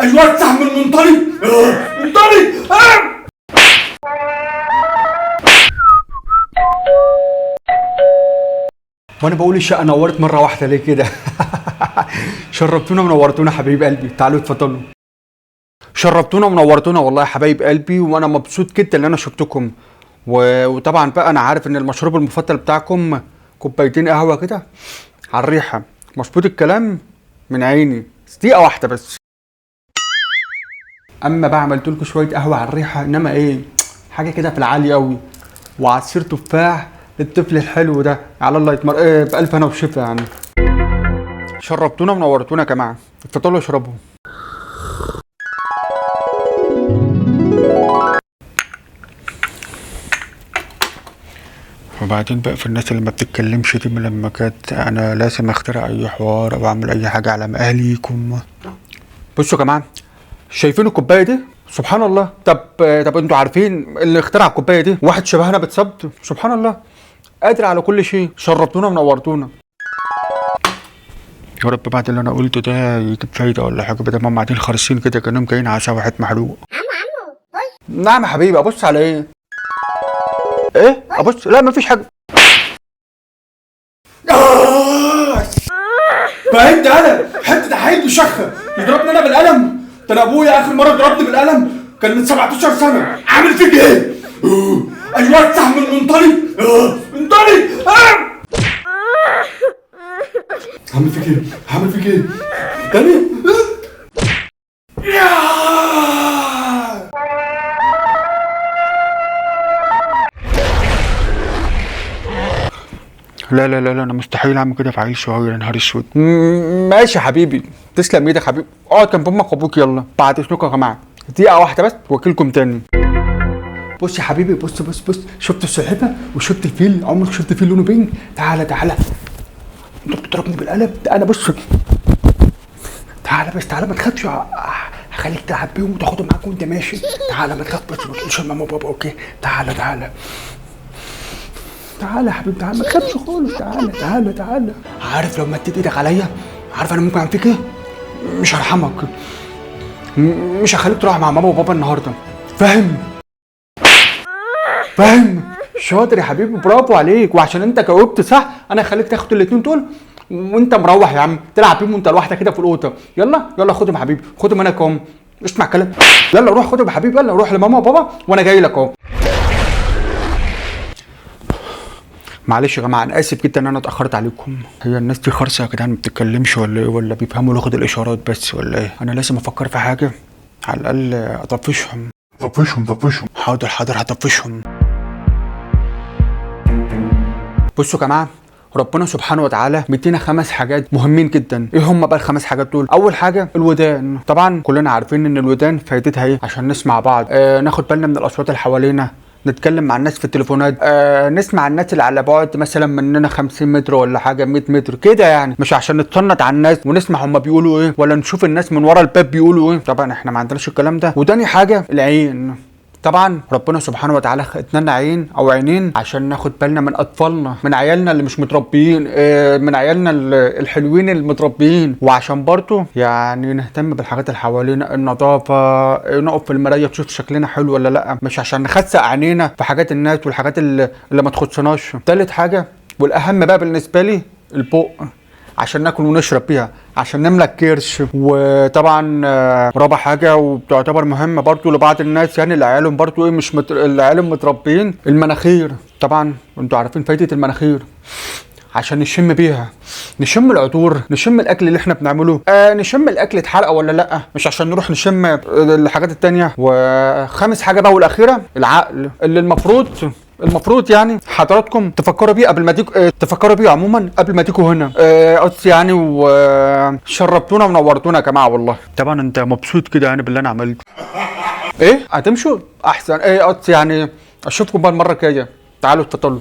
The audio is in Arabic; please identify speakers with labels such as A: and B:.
A: ايوه افتح من منطلق منطلق وانا بقول الشقه نورت مره واحده ليه كده؟ شربتونا ونورتونا حبايب قلبي، تعالوا اتفضلوا. شربتونا ونورتونا والله يا حبايب قلبي، وانا مبسوط جدا ان انا شفتكم. وطبعا بقى انا عارف ان المشروب المفضل بتاعكم كوبايتين قهوه كده على الريحه، مظبوط الكلام من عيني، دقيقه واحده بس. اما بقى عملت لكم شويه قهوه على الريحه، انما ايه حاجه كده في العالي قوي، وعصير تفاح للطفل الحلو ده، على الله يتمر بألف هنا وشفا يعني. شربتونا ونورتونا يا جماعه، اتفضلوا اشربوا. وبعدين بقى في الناس اللي ما بتتكلمش دي، لما كانت انا لازم اخترع اي حوار او اعمل اي حاجه على اهليكم. بصوا يا جماعه، شايفين الكوبايه دي؟ سبحان الله. طب انتوا عارفين اللي اخترع الكوبايه دي واحد شبهنا بالظبط؟ سبحان الله، قادر على كل شيء. شربتونا ونورتونا. يا رب بعد اللي انا قلته ده يجيب فايده ولا حاجه، بدل ما هم قاعدين خارسين كده كانهم جايين على شوحة محروق. نعم يا حبيبي، ابص على ايه؟ ايه؟ ابص؟ لا مفيش حاجه. فهمت انا حته حيل بشخه يضربني انا بالقلم. ده انا ابويا اخر مره ضربني بالقلم كان من 17 سنه. عامل فيك ايه؟ ايوه افتح من منطلق منطلق. هعمل فيك ايه؟ هعمل فيك ايه؟ تاني؟ لا لا لا لا، انا مستحيل اعمل كده في عيل صغير. يا نهار اسود. ماشي يا حبيبي، تسلم ايدك حبيبي. اقعد جنب امك وابوك يلا. بعد اذنكم يا جماعه، دقيقه واحده بس واكلكم تاني. بص يا حبيبي، بص شفت السلحفه وشفت الفيل؟ عمرك شفت فيل لونه بينك؟ تعالى انت بتضربني بالقلم ده. انا بص، تعالى ما تخافش، هخليك تلعب بيهم وتاخدهم معاك وانت ماشي. تعالى ما تخافش، بس ما تقولش لماما وبابا، اوكي؟ تعالى يا حبيبي، تعالى ما تخافش خالص. تعالى. عارف لو مديت ايدك عليا، عارف انا ممكن اعمل فيك ايه؟ مش هرحمك، مش هخليك تروح مع ماما وبابا النهارده، فاهم؟ شاطر يا حبيبي، برافو عليك. وعشان انت جاوبت صح انا هخليك تاخد الاتنين دول وانت مروح يا عم، تلعب بيهم وانت لوحدك كده في الاوضه. يلا خدهم يا حبيبي، خدهم انا اهو. اسمع كلام، يلا روح خدهم يا حبيبي، يلا روح لماما وبابا وانا جاي لك اهو. معلش يا جماعه، انا اسف جدا ان انا اتاخرت عليكم. هي الناس دي خرصه يا جدعان، ما بتتكلمش ولا ايه؟ ولا بيفهموا لغه الاشارات بس ولا ايه؟ انا لازم افكر في حاجه على الاقل اطفشهم. حاضر هطفشهم. بصوا يا جماعه، ربنا سبحانه وتعالى مدينا 5 حاجات مهمين جدا. ايه هم بقى ال5 حاجات دول؟ اول حاجه الودان. طبعا كلنا عارفين ان الودان فايدتها ايه؟ عشان نسمع بعض، ناخد بالنا من الاصوات اللي حوالينا، نتكلم مع الناس في التليفونات، نسمع الناس اللي على بعد مثلا مننا 50 متر ولا حاجه، 100 متر كده يعني، مش عشان نتصنت على الناس ونسمع هم بيقولوا ايه، ولا نشوف الناس من ورا الباب بيقولوا ايه. طبعا احنا ما عندناش الكلام ده. وتاني حاجه العين. طبعا ربنا سبحانه وتعالى ادانا عين او عينين عشان ناخد بالنا من اطفالنا، من عيالنا اللي مش متربيين، من عيالنا الحلوين المتربيين، وعشان برضه يعني نهتم بالحاجات اللي حوالينا، النظافه، نقف في المرايه نشوف شكلنا حلو ولا لا، مش عشان نخسق عينينا في حاجات الناس والحاجات اللي ما تخصناش. تالت حاجه والاهم بقى بالنسبه لي البق، عشان ناكل ونشرب بيها، عشان نملك كرش. وطبعا رابع حاجه وبتعتبر مهمه برضو لبعض الناس، يعني اللي عيالهم برضو ايه مش العيال متربيين، المناخير. طبعا انتوا عارفين فايده المناخير، عشان نشم بيها، نشم العطور، نشم الاكل اللي احنا بنعمله، نشم الاكل اتحرق ولا لا، مش عشان نروح نشم الحاجات التانية. وخامس حاجه بقى والاخيره العقل، اللي المفروض يعني حضراتكم تفكروا بيه قبل ما تيجوا، تفكروا بيه عموما قبل ما تيجوا هنا. قصدي يعني وشربتونا ونورتونا يا جماعه والله. طبعا انت مبسوط كده يعني باللي انا عملته؟ ايه هتمشوا احسن. ايه قصدي يعني اشوفكم بقى المره الجايه. تعالوا اتفضلوا.